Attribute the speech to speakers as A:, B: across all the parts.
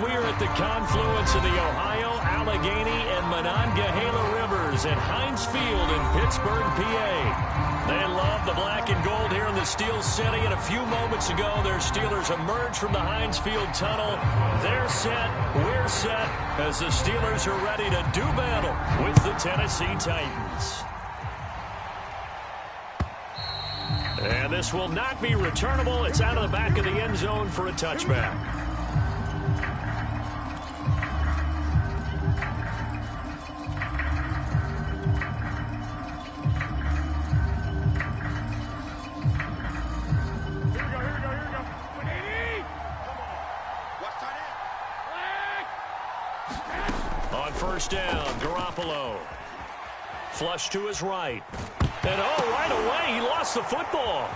A: we are at the confluence of the Ohio, Allegheny, and Monongahela Rivers at Heinz Field in Pittsburgh, PA. They love the black and gold here in the Steel City, and a few moments ago, their Steelers emerged from the Heinz Field tunnel. They're set, we're set, as the Steelers are ready to do battle with the Tennessee Titans. And this will not be returnable. It's out of the back of the end zone for a touchback. On first down, Garoppolo. Flush to his right. And right away, he lost the football.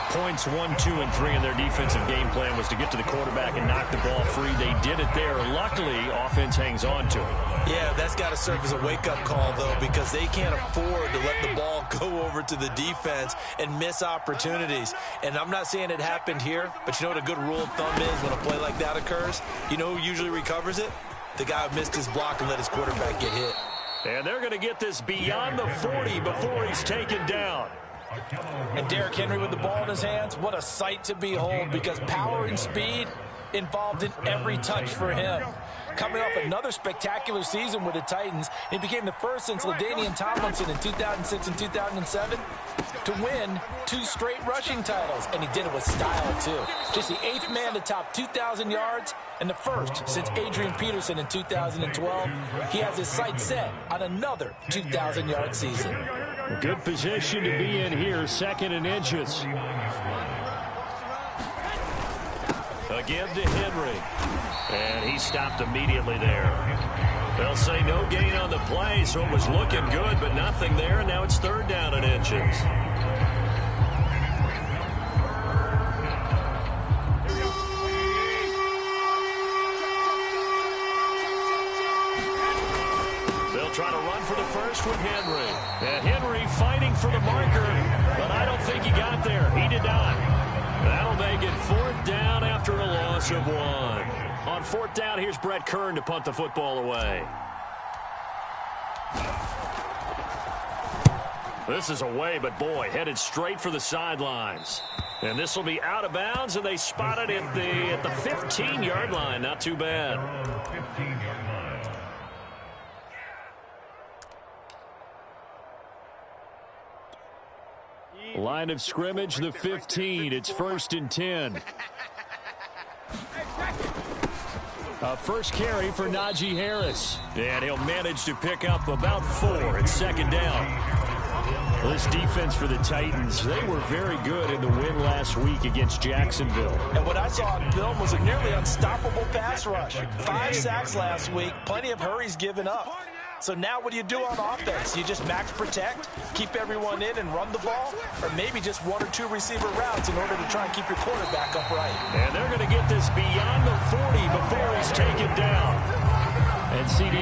A: Points 1, 2, and 3 in their defensive game plan was to get to the quarterback and knock the ball free. They did it there. Luckily, offense hangs on to it.
B: Yeah, that's got to serve as a wake-up call, though, because they can't afford to let the ball go over to the defense and miss opportunities. And I'm not saying it happened here, but you know what a good rule of thumb is when a play like that occurs? You know who usually recovers it? The guy who missed his block and let his quarterback get hit.
A: And they're going to get this beyond the 40 before he's taken down.
B: And Derrick Henry with the ball in his hands, what a sight to behold, because power and speed involved in every touch for him. Coming off another spectacular season with the Titans, he became the first since LaDainian Tomlinson in 2006 and 2007 to win 2 straight rushing titles, and he did it with style, too. Just the 8th man to top 2,000 yards and the first since Adrian Peterson in 2012. He has his sights set on another 2,000-yard season.
A: A good position to be in here, 2nd and inches. A give to Henry. And he stopped immediately there. They'll say no gain on the play, so it was looking good, but nothing there, and now it's 3rd down and inches. They'll try to run for the first with Henry. And Henry fighting for the marker, but I don't think he got there. He did not. That'll make it 4th down after a loss of 1. On 4th down, here's Brett Kern to punt the football away. This is away, but boy, headed straight for the sidelines. And this will be out of bounds, and they spot it at the 15-yard line. Not too bad. Line of scrimmage, the 15. It's 1st and 10. First carry for Najee Harris. And he'll manage to pick up about 4 at 2nd down. This defense for the Titans, they were very good in the win last week against Jacksonville.
B: And what I saw on film was a nearly unstoppable pass rush. 5 sacks last week, plenty of hurries given up. So now what do you do on offense? You just max protect, keep everyone in and run the ball, or maybe just 1 or 2 receiver routes in order to try and keep your quarterback upright.
A: And they're going to get this beyond the 40 before he's taken down. And CD,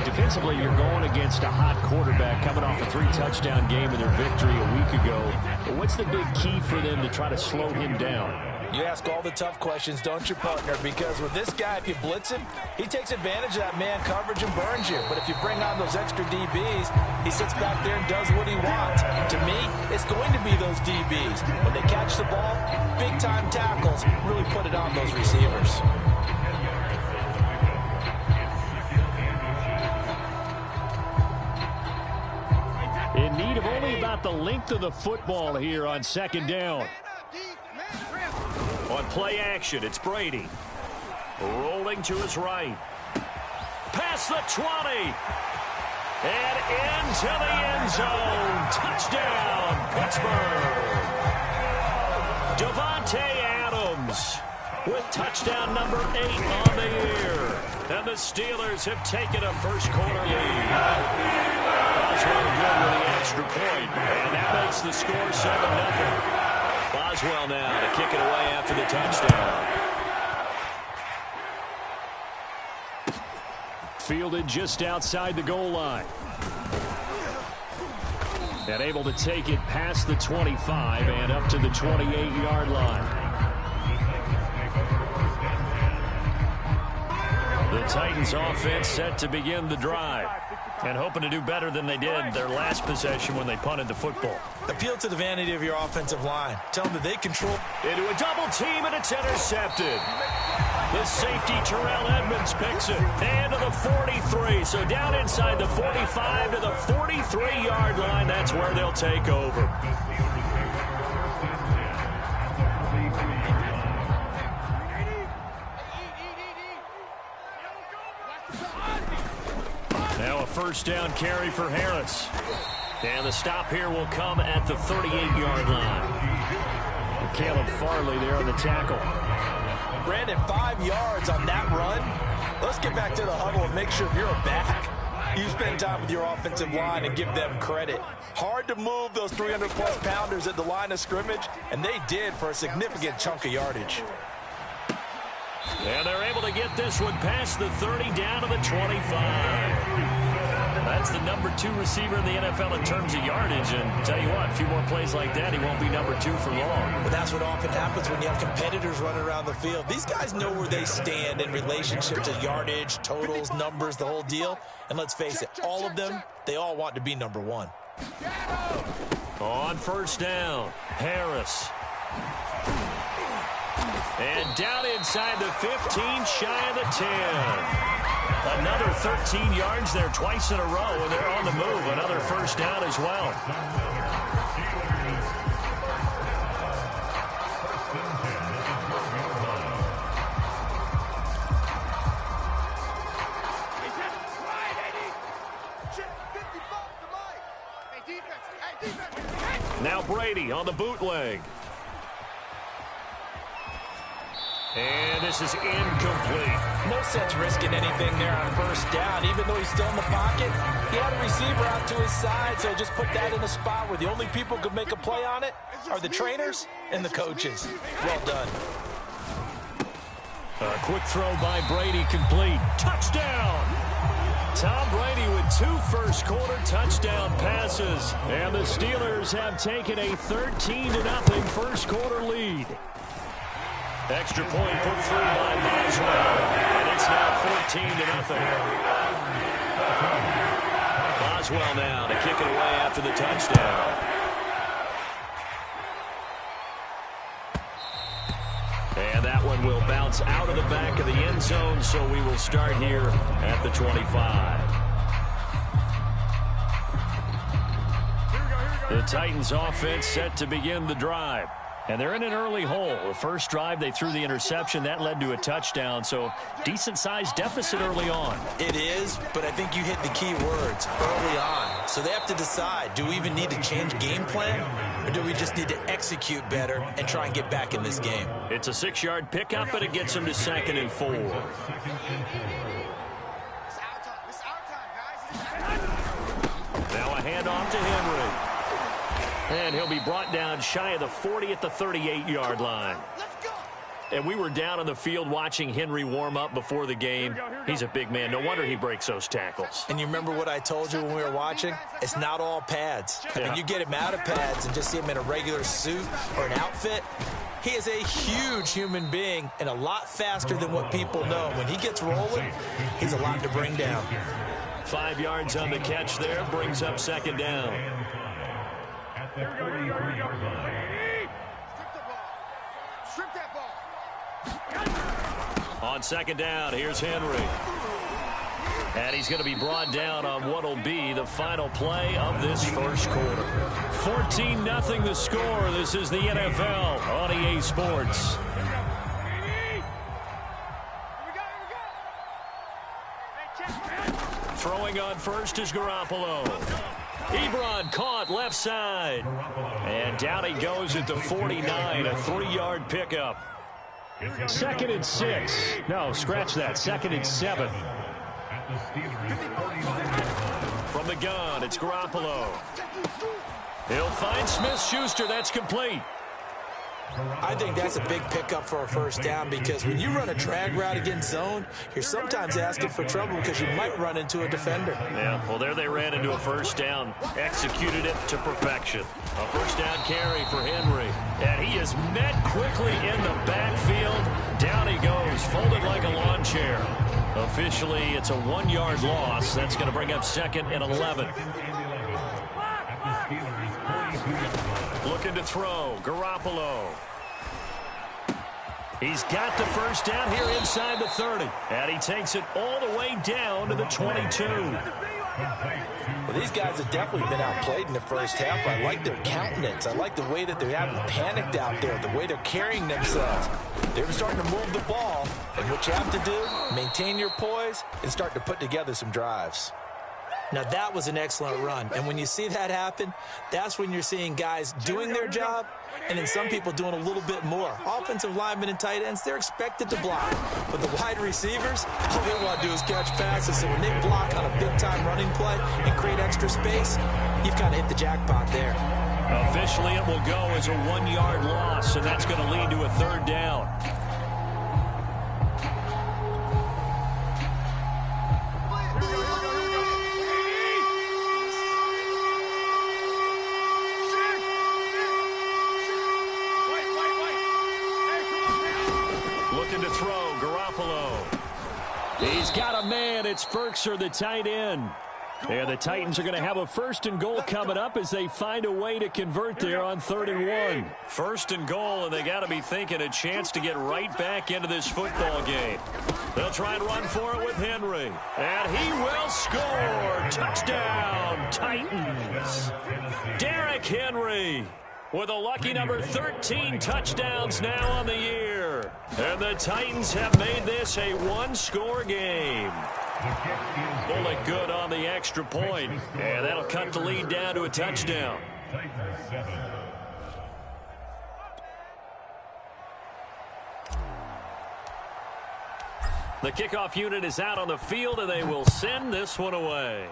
A: defensively, you're going against a hot quarterback coming off a 3-touchdown game in their victory a week ago. But what's the big key for them to try to slow him down?
B: You ask all the tough questions, don't you, partner? Because with this guy, if you blitz him, he takes advantage of that man coverage and burns you. But if you bring on those extra DBs, he sits back there and does what he wants. To me, it's going to be those DBs. When they catch the ball, big-time tackles really put it on those receivers.
A: In need of only about the length of the football here on 2nd down. On play action, it's Brady. Rolling to his right. Past the 20. And into the end zone. Touchdown, Pittsburgh. Davante Adams with touchdown number 8 on the year. And the Steelers have taken a first-quarter lead. Boswell good with the extra point. And that makes the score 7-0. Boswell now to kick it away after the touchdown. Fielded just outside the goal line. And able to take it past the 25 and up to the 28-yard line. Titans offense set to begin the drive. And hoping to do better than they did their last possession when they punted the football.
B: Appeal to the vanity of your offensive line. Tell them that they control.
A: Into a double team, and it's intercepted. The safety, Terrell Edmonds, picks it. And to the 43. So down inside the 45 to the 43-yard line. That's where they'll take over. Now a first down carry for Harris. And the stop here will come at the 38-yard line. Caleb Farley there on the tackle.
B: Brandon, 5 yards on that run. Let's get back to the huddle and make sure you're back. You spend time with your offensive line and give them credit. Hard to move those 300-plus pounders at the line of scrimmage, and they did for a significant chunk of yardage.
A: And they're able to get this one past the 30 down to the 25. That's the number 2 receiver in the NFL in terms of yardage. And tell you what, a few more plays like that, he won't be number 2 for long.
B: But that's what often happens when you have competitors running around the field. These guys know where they stand in relationship to yardage, totals, numbers, the whole deal. And let's face it, all of them, they all want to be number 1.
A: On first down, Harris. And down inside the 15, shy of the 10. Another 13 yards there twice in a row, and they're on the move. Another first down as well. Now Brady on the bootleg. And this is incomplete.
B: No sense risking anything there on first down. Even though he's still in the pocket, he had a receiver out to his side, so just put that in a spot where the only people who could make a play on it are the trainers and the coaches. Well done.
A: A quick throw by Brady, complete. Touchdown! Tom Brady with 2 first-quarter touchdown passes. And the Steelers have taken a 13-0 first-quarter lead. Extra point put through by Boswell. And it's now 14-0. Boswell now to kick it away after the touchdown. And that one will bounce out of the back of the end zone, so we will start here at the 25. The Titans offense set to begin the drive. And they're in an early hole. The first drive, they threw the interception. That led to a touchdown, so decent-sized deficit early on.
B: It is, but I think you hit the key words, early on. So they have to decide, do we even need to change game plan, or do we just need to execute better and try and get back in this game?
A: It's a 6-yard pickup, but it gets them to 2nd and 4. Now a handoff to Henry. And he'll be brought down shy of the 40 at the 38-yard line. And we were down on the field watching Henry warm up before the game. He's a big man. No wonder he breaks those tackles.
B: And you remember what I told you when we were watching? It's not all pads. I mean, you get him out of pads and just see him in a regular suit or an outfit. He is a huge human being and a lot faster than what people know. When he gets rolling, he's a lot to bring down.
A: 5 yards on the catch there. Brings up 2nd down.
C: Here we go. Strip that ball.
A: On 2nd down, here's Henry. And he's going to be brought down on what will be the final play of this first quarter. 14-0 the score. This is the NFL on EA Sports. Throwing on first is Garoppolo. Ebron caught left side. And down he goes at the 49, a 3-yard pickup. 2nd and 6. No, scratch that. 2nd and 7. From the gun, it's Garoppolo. He'll find Smith-Schuster. That's complete.
B: I think that's a big pickup for a first down because when you run a drag route against zone, you're sometimes asking for trouble because you might run into a defender.
A: Yeah, well, there they ran into a first down, executed it to perfection. A first down carry for Henry, and he is met quickly in the backfield. Down he goes, folded like a lawn chair. A Officially, it's a 1-yard loss. That's going to bring up 2nd and 11. Looking to throw. Garoppolo. He's got the first down here inside the 30. And he takes it all the way down to the 22.
B: Well, these guys have definitely been outplayed in the first half. I like their countenance. I like the way that they haven't panicked out there, the way they're carrying themselves. They're starting to move the ball. And what you have to do, maintain your poise and start to put together some drives.
D: Now, that was an excellent run. And when you see that happen, that's when you're seeing guys doing their job and then some people doing a little bit more. Offensive linemen and tight ends, they're expected to block. But the wide receivers, all they want to do is catch passes. So when they block on a big-time running play and create extra space, you've kind of hit the jackpot there.
A: Officially, it will go as a 1-yard loss, and that's going to lead to a 3rd down. Looking to throw, Garoppolo. He's got a man. It's Burkser, the tight end. And the Titans are going to have a 1st and goal coming up as they find a way to convert there on 3rd and 1. 1st and goal, and they got to be thinking a chance to get right back into this football game. They'll try and run for it with Henry. And he will score. Touchdown, Titans. Derrick Henry with a lucky number 13 touchdowns now on the year. And the Titans have made this a 1-score game. Pulling good on the extra point. And that'll cut the lead down to a touchdown. The kickoff unit is out on the field, and they will send this one away.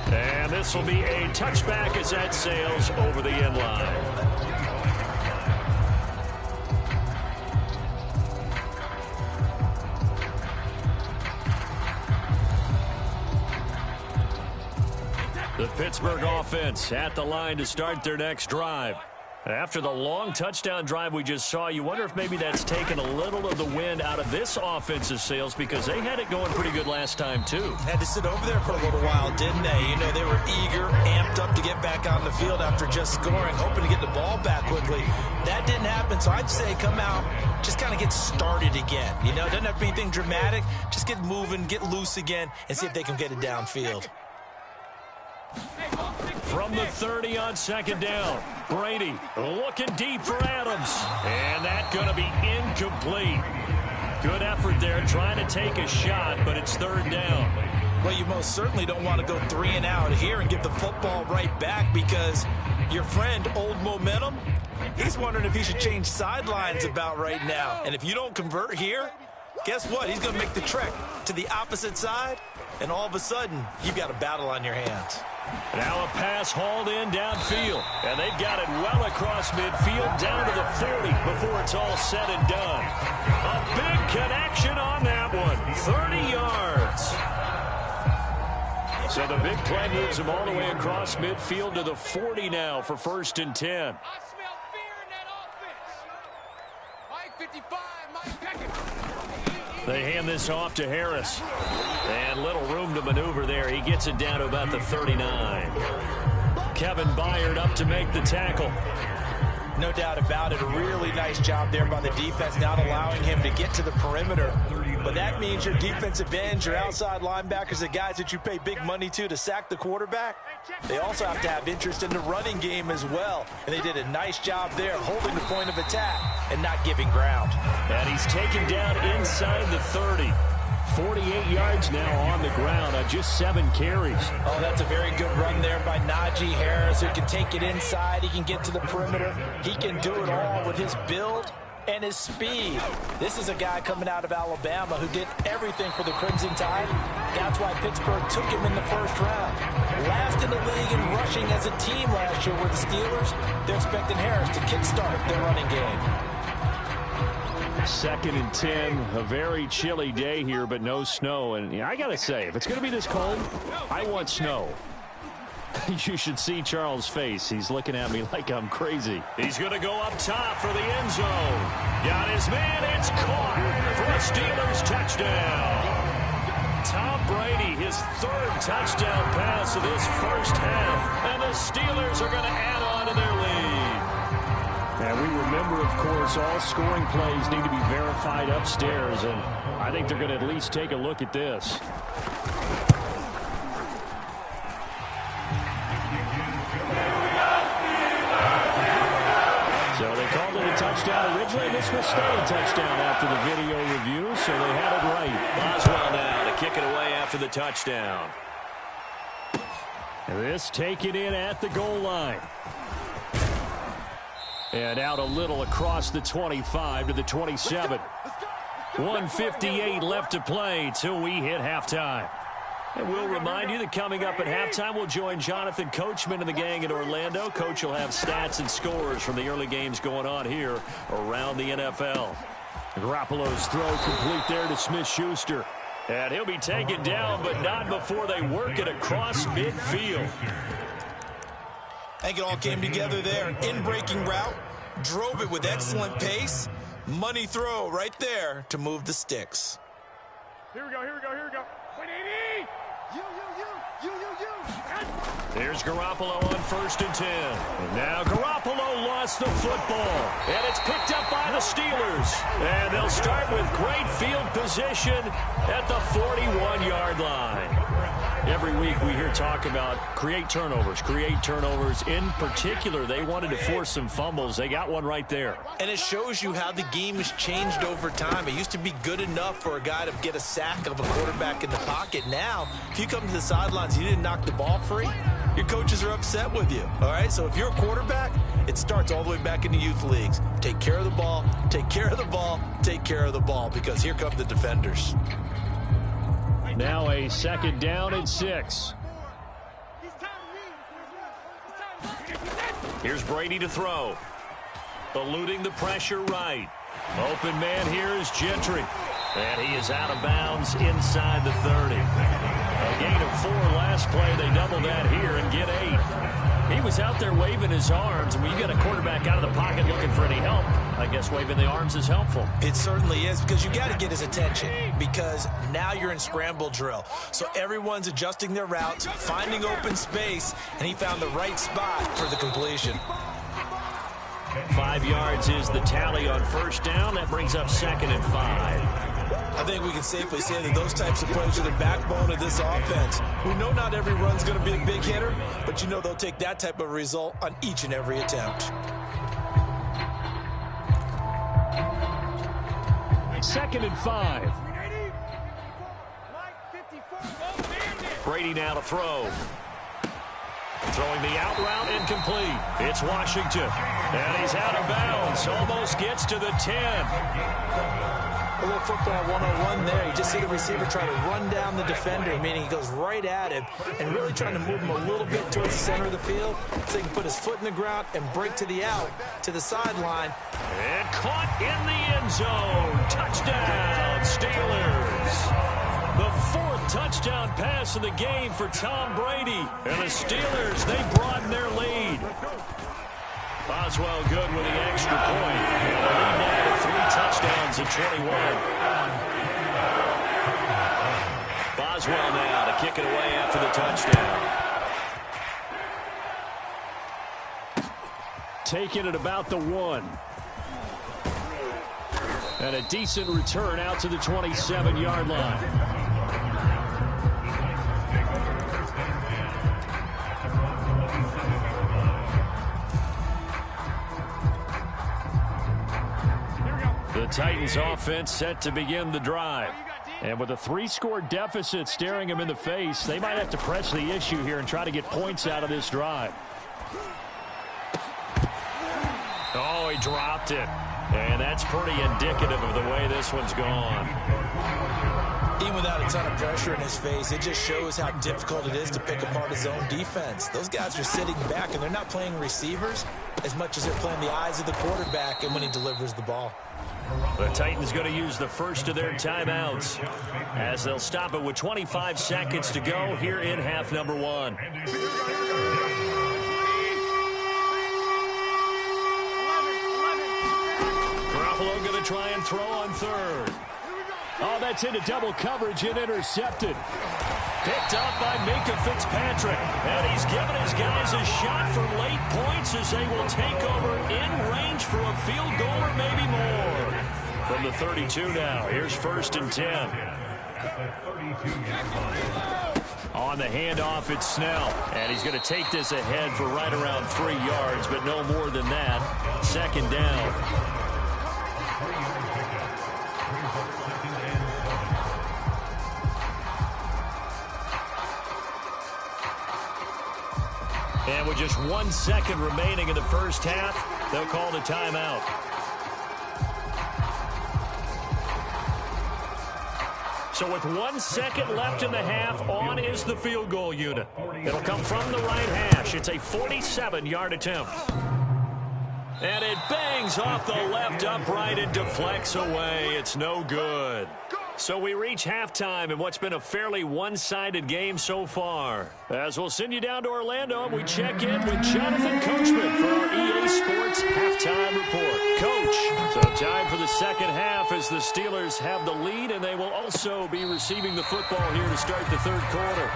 A: And this will be a touchback as that sails over the end line. The Pittsburgh offense at the line to start their next drive. After the long touchdown drive we just saw, you wonder if maybe that's taken a little of the wind out of this offensive sails because they had it going pretty good last time, too.
D: Had to sit over there for a little while, didn't they? You know, they were eager, amped up to get back on the field after just scoring, hoping to get the ball back quickly. That didn't happen, so I'd say come out, just kind of get started again. You know, it doesn't have to be anything dramatic. Just get moving, get loose again, and see if they can get it downfield.
A: From the 30 on 2nd down, Brady looking deep for Adams. And that's going to be incomplete. Good effort there trying to take a shot, but it's 3rd down.
D: Well, you most certainly don't want to go 3 and out here and get the football right back because your friend, Old Momentum, he's wondering if he should change sidelines about right now. And if you don't convert here, guess what? He's going to make the trek to the opposite side, and all of a sudden, you've got a battle on your hands.
A: Now a pass hauled in downfield, and they've got it well across midfield down to the 40 before it's all said and done. A big connection on that one, 30 yards. So the big play moves him all the way across midfield to the 40 now for 1st and 10.
C: I smell fear in that offense. Mike 55, Mike Beckett.
A: They hand this off to Harris. And little room to maneuver there. He gets it down to about the 39. Kevin Byard up to make the tackle.
D: No doubt about it. A really nice job there by the defense, not allowing him to get to the perimeter. But that means your defensive ends, your outside linebackers, the guys that you pay big money to sack the quarterback, they also have to have interest in the running game as well. And they did a nice job there holding the point of attack and not giving ground.
A: And he's taken down inside the 30. 48 yards now on the ground on just 7 carries.
D: Oh, that's a very good run there by Najee Harris, who can take it inside. He can get to the perimeter. He can do it all with his build and his speed. This is a guy coming out of Alabama who did everything for the Crimson Tide. That's why Pittsburgh took him in the 1st round. Last in the league in rushing as a team last year were the Steelers. They're expecting Harris to kickstart their running game.
A: 2nd and 10, a very chilly day here, but no snow. And I got to say, if it's going to be this cold, I want snow. You should see Charles' face. He's looking at me like I'm crazy. He's going to go up top for the end zone. Got his man. It's caught for a Steelers touchdown. Tom Brady, his third touchdown pass of this first half. And the Steelers are going to add on to their lead. And we remember, of course, all scoring plays need to be verified upstairs. And I think they're going to at least take a look at this. So they called it a touchdown originally. This will stay a touchdown after the video review, so they had it right. Boswell now to kick it away after the touchdown. And this taken in at the goal line. And out a little across the 25 to the 27. 1:58 left to play till we hit halftime. And we'll remind you that coming up at halftime, we'll join Jonathan Coachman and the gang in Orlando. Coach will have stats and scores from the early games going on here around the NFL. Garoppolo's throw complete there to Smith-Schuster. And he'll be taken down, but not before they work it across midfield.
B: I think it all came together there. In-breaking route, drove it with excellent pace. Money throw right there to move the sticks.
C: Here we go. 180. You.
A: There's Garoppolo on 1st and 10. And now Garoppolo lost the football. And it's picked up by the Steelers. And they'll start with great field position at the 41-yard line. Every week we hear talk about create turnovers. In particular, they wanted to force some fumbles. They got one right there.
B: And it shows you how the game has changed over time. It used to be good enough for a guy to get a sack of a quarterback in the pocket. Now, if you come to the sidelines and you didn't knock the ball free, your coaches are upset with you. All right, so if you're a quarterback, it starts all the way back in the youth leagues. Take care of the ball, take care of the ball, take care of the ball, because here come the defenders.
A: Now a 2nd down and 6. Here's Brady to throw. Eluding the pressure right. Open man here is Gentry. And he is out of bounds inside the 30. A gain of 4 last play. They double that here and get 8. He was out there waving his arms. And when you get a quarterback out of the pocket looking for any help, I guess waving the arms is helpful.
B: It certainly is, because you got to get his attention, because now you're in scramble drill. So everyone's adjusting their routes, finding open space, and he found the right spot for the completion.
A: 5 yards is the tally on 1st down. That brings up 2nd and 5.
B: I think we can safely say that those types of plays are the backbone of this offense. We know not every run's going to be a big hitter, but you know they'll take that type of result on each and every attempt.
A: 2nd and 5. Brady now to throw. Throwing the out route incomplete. It's Washington. And he's out of bounds. Almost gets to the 10.
B: A little football 101 there. You just see the receiver try to run down the defender, meaning he goes right at him and really trying to move him a little bit towards the center of the field so he can put his foot in the ground and break to the out, to the sideline.
A: And caught in the end zone. Touchdown, Steelers. The 4th touchdown pass of the game for Tom Brady. And the Steelers, they broaden their lead. Boswell good with the extra point. And the lead now to 3 touchdowns at 21. Boswell now to kick it away after the touchdown. Taking it about the 1. And a decent return out to the 27-yard line. The Titans offense set to begin the drive. And with a 3-score deficit staring them in the face, they might have to press the issue here and try to get points out of this drive. Oh, he dropped it. And that's pretty indicative of the way this one's gone.
B: Even without a ton of pressure in his face, it just shows how difficult it is to pick apart his own defense. Those guys are sitting back, and they're not playing receivers as much as they're playing the eyes of the quarterback and when he delivers the ball.
A: The Titans going to use the first of their timeouts as they'll stop it with 25 seconds to go here in half number 1. Garoppolo going to try and throw on third.
E: Oh, that's into double coverage and intercepted.
A: Picked up by Minka Fitzpatrick. And he's given his guys a shot for late points as they will take over in range for a field goal or maybe more. From the 32 now, here's 1st and 10. On the handoff, it's Snell. And he's going to take this ahead for right around 3 yards, but no more than that. 2nd down. And with just 1 second remaining in the first half, they'll call the timeout. So with 1 second left in the half, on is the field goal unit. It'll come from the right hash. It's a 47-yard attempt. And it bangs off the left upright and deflects away. It's no good. So we reach halftime in what's been a fairly one-sided game so far. As we'll send you down to Orlando, we check in with Jonathan Coachman for our EA Sports Halftime Report. Coach, so time for the second half as the Steelers have the lead, and they will also be receiving the football here to start the third quarter.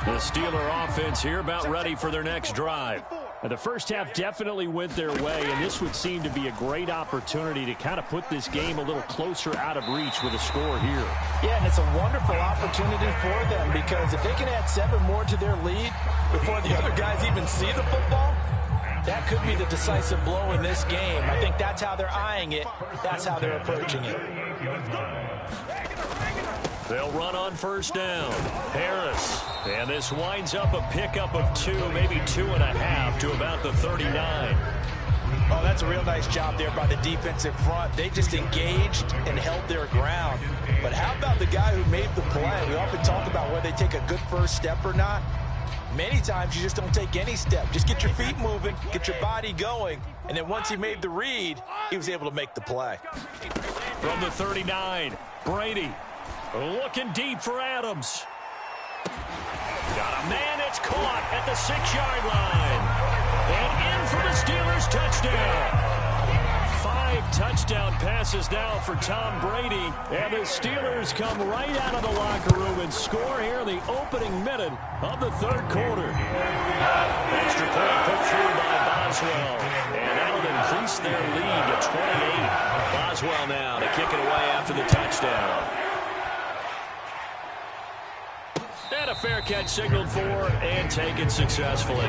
A: The Steeler offense here about ready for their next drive. The first half definitely went their way, and this would seem to be a great opportunity to kind of put this game a little closer out of reach with a score here.
B: Yeah, and it's a wonderful opportunity for them because if they can add 7 more to their lead before the other guys even see the football, that could be the decisive blow in this game. I think that's how they're eyeing it. That's how they're approaching it.
A: They'll run on first down. Harris. And this winds up a pickup of 2, maybe 2.5 to about the 39.
B: Oh, that's a real nice job there by the defensive front. They just engaged and held their ground. But how about the guy who made the play? We often talk about whether they take a good first step or not. Many times you just don't take any step. Just get your feet moving, get your body going, and then once he made the read, he was able to make the play.
A: From the 39, Brady looking deep for Adams. Got a man that's caught at the 6-yard line. And in for the Steelers touchdown. 5 touchdown passes now for Tom Brady. And the Steelers come right out of the locker room and score here in the opening minute of the third quarter. Extra point put through by Boswell. And that'll increase their lead to 28. Boswell now to kick it away after the touchdown. And a fair catch signaled for and taken successfully.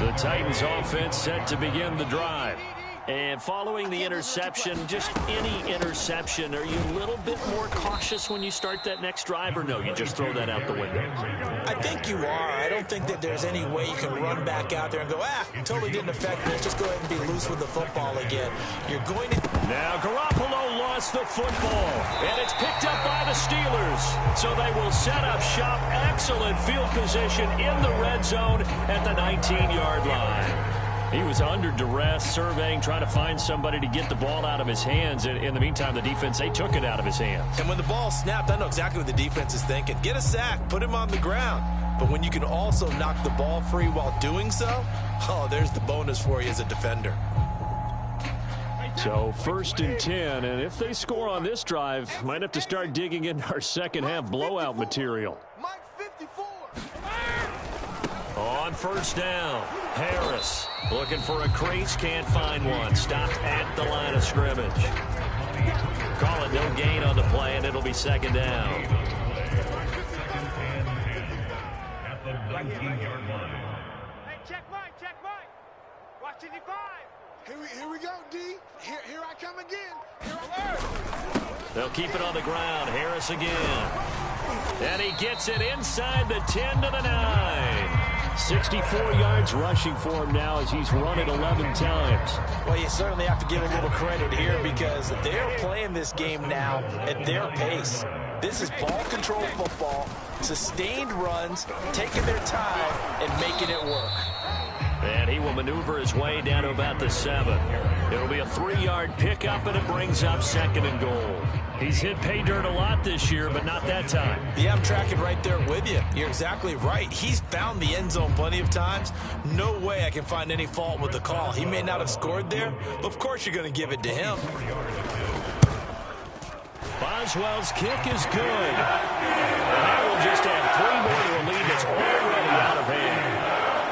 A: The Titans offense set to begin the drive. And following the interception, just any interception, are you a little bit more cautious when you start that next drive, or no, you just throw that out the window?
B: I think you are. I don't think that there's any way you can run back out there and go, totally didn't affect me. Let's just go ahead and be loose with the football again. You're going to...
A: Now Garoppolo lost the football, and it's picked up by the Steelers. So they will set up shop. Excellent field position in the red zone at the 19-yard line. He was under duress, surveying, trying to find somebody to get the ball out of his hands. In the meantime, the defense, they took it out of his hands.
B: And when the ball snapped, I know exactly what the defense is thinking. Get a sack, put him on the ground. But when you can also knock the ball free while doing so, there's the bonus for you as a defender.
A: So 1st and 10, and if they score on this drive, might have to start digging into our second half blowout material. On first down, Harris looking for a crease, can't find one. Stopped at the line of scrimmage. Call it no gain on the play, and it'll be 2nd down.
C: Hey, check Mike. Watch it, 5. Here we go, D. Here I come again. Here I
A: They'll keep it on the ground. Harris again. And he gets it inside the 10 to the 9. 64 yards rushing for him now as he's run it 11 times.
B: Well, you certainly have to give a little credit here because they're playing this game now at their pace. This is ball control football, sustained runs, taking their time, and making it work.
A: And he will maneuver his way down to about the 7. It'll be a 3-yard pickup, and it brings up 2nd and goal. He's hit pay dirt a lot this year, but not that time.
B: Yeah, I'm tracking right there with you. You're exactly right. He's found the end zone plenty of times. No way I can find any fault with the call. He may not have scored there, but of course you're going to give it to him.
A: Boswell's kick is good. And that will just add 3 more to a lead that's already out of hand.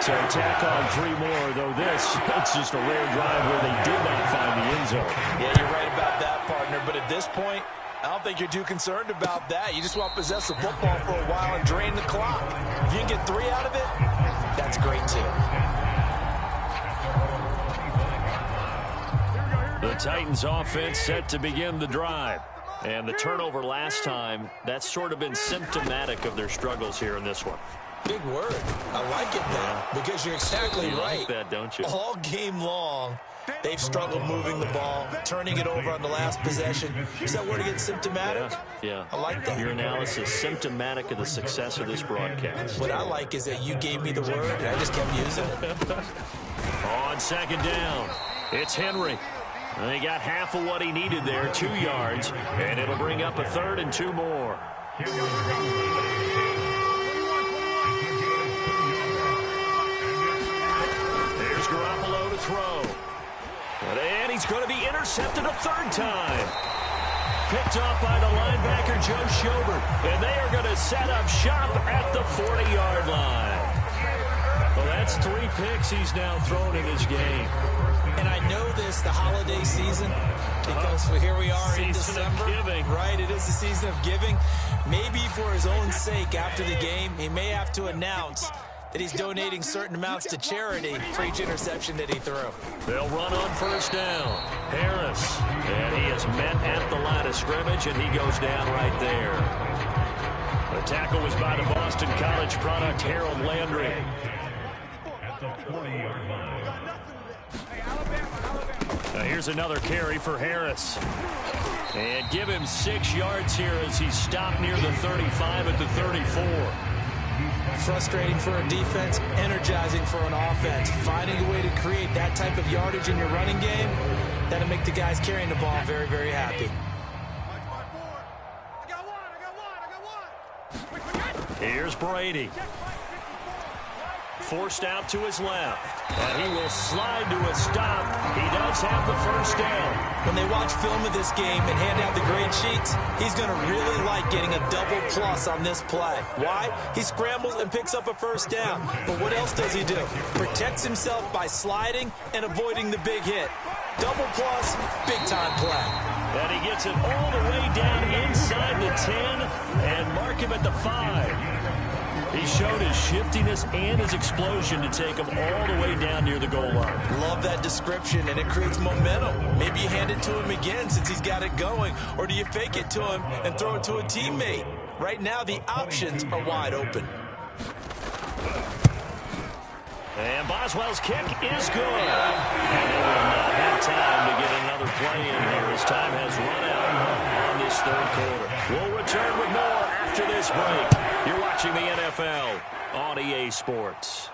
A: So tack on 3 more, though it's just a rare drive where they did not find the end zone.
B: Yeah, you're right about that, partner. But at this point, I don't think you're too concerned about that. You just want to possess the football for a while and drain the clock. If you can get 3 out of it, that's great too.
A: The Titans offense set to begin the drive. And the turnover last time, that's sort of been symptomatic of their struggles here in this one.
B: Big word. I like it now because you're exactly right.
A: Like that, don't you?
B: All game long, they've struggled moving the ball, turning it over on the last possession. Is that word again, symptomatic?
A: Yeah.
B: I like that.
A: Your analysis, symptomatic of the success of this broadcast.
B: What I like is that you gave me the word, and I just kept using it.
A: On 2nd down, it's Henry. And he got half of what he needed there, 2 yards, and it'll bring up a 3rd and 2 more. There's Garoppolo to throw. And he's going to be intercepted a 3rd time. Picked off by the linebacker, Joe Schobert. And they are going to set up shop at the 40-yard line. Well, that's 3 picks he's now thrown in his game.
B: And I know this, the holiday season, because here we are in December. Right, it is the season of giving. Maybe for his own sake after the game, he may have to announce that he's donating certain amounts to charity for each interception that he threw.
A: They'll run on 1st down. Harris. And he is met at the line of scrimmage, and he goes down right there. The tackle was by the Boston College product, Harold Landry. Here's another carry for Harris. And give him 6 yards here as he's stopped near the 35 at the 34.
B: Frustrating for a defense, energizing for an offense. Finding a way to create that type of yardage in your running game, that'll make the guys carrying the ball very, very happy.
A: Here's Brady. Forced out to his left. And he will slide to a stop. He does have the 1st down.
B: When they watch film of this game and hand out the grade sheets, he's going to really like getting a double plus on this play. Why? He scrambles and picks up a 1st down. But what else does he do? Protects himself by sliding and avoiding the big hit. Double plus, big-time play.
A: And he gets it all the way down inside the 10 and mark him at the 5. He showed his shiftiness and his explosion to take him all the way down near the goal line.
B: Love that description, and it creates momentum. Maybe you hand it to him again since he's got it going, or do you fake it to him and throw it to a teammate? Right now, the options are wide open.
A: And Boswell's kick is good. And they will not have time to get another play in here as time has run out on this 3rd quarter. We'll return with more after this break. You're watching the NFL on EA Sports.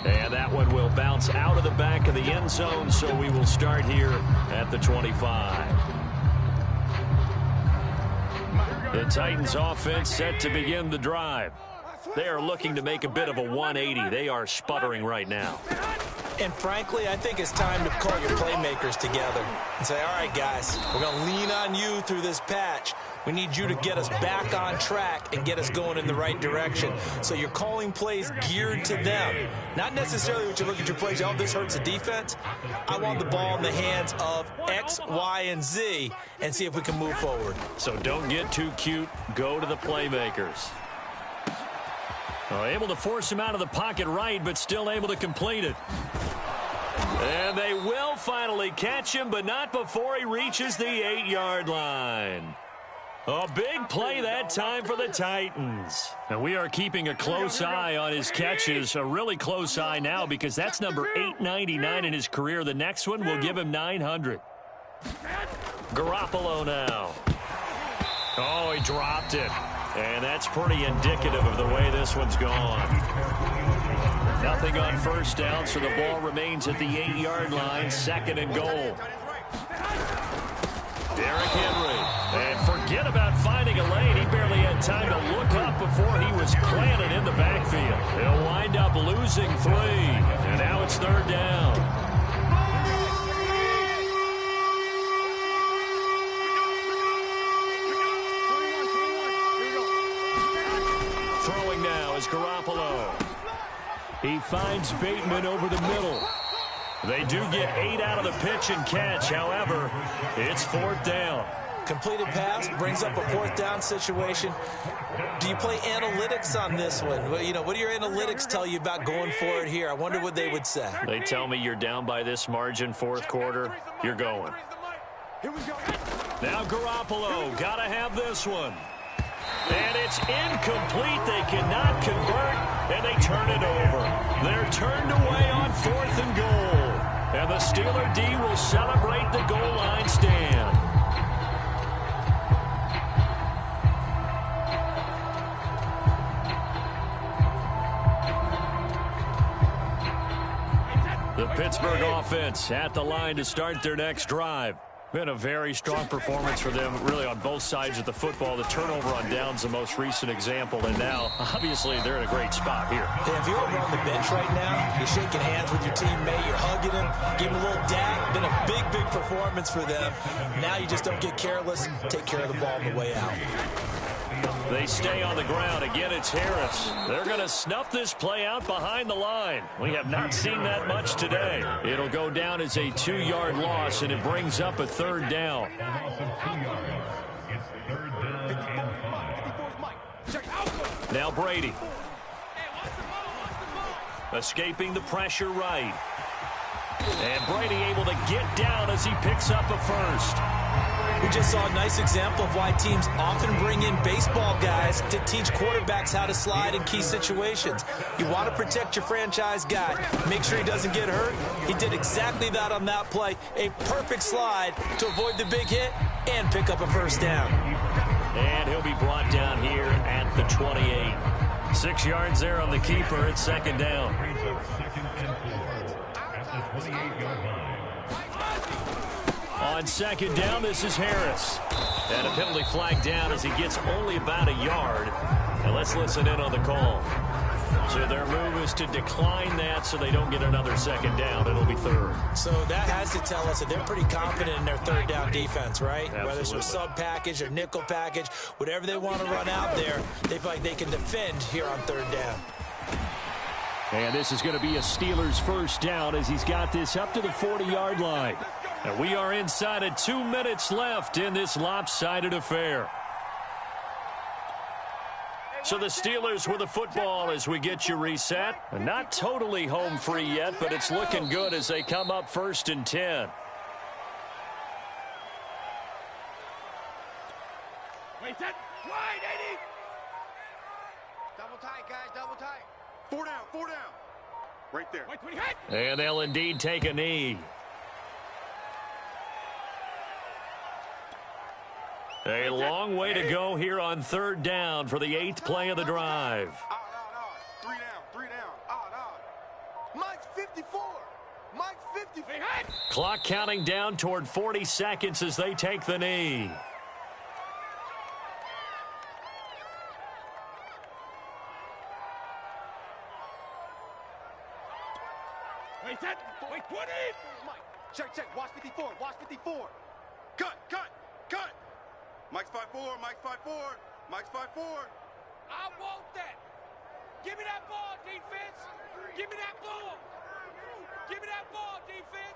A: And that one will bounce out of the back of the end zone, so we will start here at the 25. The Titans offense set to begin the drive. They are looking to make a bit of a 180. They are sputtering right now.
B: And frankly, I think it's time to call your playmakers together and say, all right, guys, we're going to lean on you through this patch. We need you to get us back on track and get us going in the right direction. So you're calling plays geared to them. Not necessarily when you look at your plays, oh, this hurts the defense. I want the ball in the hands of X, Y, and Z and see if we can move forward.
A: So don't get too cute. Go to the playmakers. Able to force him out of the pocket right, but still able to complete it. And they will finally catch him, but not before he reaches the 8-yard line. A big play that time for the Titans. And we are keeping a close eye on his catches, a really close eye now because that's number 899 in his career. The next one will give him 900. Garoppolo now. Oh, he dropped it. And that's pretty indicative of the way this one's gone. Nothing on first down, so the ball remains at the 8-yard line, 2nd and goal. Derrick Henry. And forget about finding a lane. He barely had time to look up before he was planted in the backfield. He'll wind up losing 3. And now it's 3rd down. Throwing now is Garoppolo. He finds Bateman over the middle. They do get 8 out of the pitch and catch. However, it's 4th down.
B: Completed pass brings up a 4th down situation. Do you play analytics on this one? Well, you know, what do your analytics tell you about going for it here? I wonder what they would say.
A: They tell me you're down by this margin, 4th quarter. You're going. Now Garoppolo, got to have this one. And it's incomplete. They cannot convert, and they turn it over. They're turned away on 4th and goal. And the Steeler D will celebrate the goal line stand. The Pittsburgh offense at the line to start their next drive. Been a very strong performance for them, really, on both sides of the football. The turnover on downs, the most recent example, and now, obviously, they're in a great spot here.
B: Yeah, if you're over on the bench right now, you're shaking hands with your teammate, you're hugging him, give him a little dap. Been a big, big performance for them. Now you just don't get careless, take care of the ball on the way out.
A: They stay on the ground. Again, it's Harris. They're going to snuff this play out behind the line. We have not seen that much today. It'll go down as a 2-yard loss, and it brings up a 3rd down. Now Brady. Escaping the pressure right. And Brady able to get down as he picks up a 1st.
B: We just saw a nice example of why teams often bring in baseball guys to teach quarterbacks how to slide in key situations. You want to protect your franchise guy. Make sure he doesn't get hurt. He did exactly that on that play. A perfect slide to avoid the big hit and pick up a 1st down.
A: And he'll be brought down here at the 28. 6 yards there on the keeper. It's 2nd down. On 2nd down, this is Harris. And a penalty flag down as he gets only about a yard. And let's listen in on the call. So their move is to decline that so they don't get another 2nd down. It'll be 3rd.
B: So that has to tell us that they're pretty confident in their 3rd down defense, right?
A: Absolutely.
B: Whether it's a sub package or nickel package, whatever they want to run out there, they feel like they can defend here on 3rd down.
E: And this is going to be a Steelers 1st down as he's got this up to the 40-yard line.
A: And we are inside of 2 minutes left in this lopsided affair. So the Steelers with the football as we get you reset. And not totally home free yet, but it's looking good as they come up 1st and 10.
C: Wait, that wide, 80. Double tight, guys, double tight. 4 down, 4 down. Right there. Wait, 20 hit.
A: And they'll indeed take a knee. A long way to go here on 3rd down for the 8th play of the drive.
C: Three down. Mike's 54. Mike's 54.
A: Clock counting down toward 40 seconds as they take the knee.
C: Wait, 20. Mike, check. Watch 54. Watch 54. Cut. Mike's 5'4", Mike's 5'4", Mike's 5'4". I want that. Give me that ball, defense. Give me that ball. Give me that ball, defense.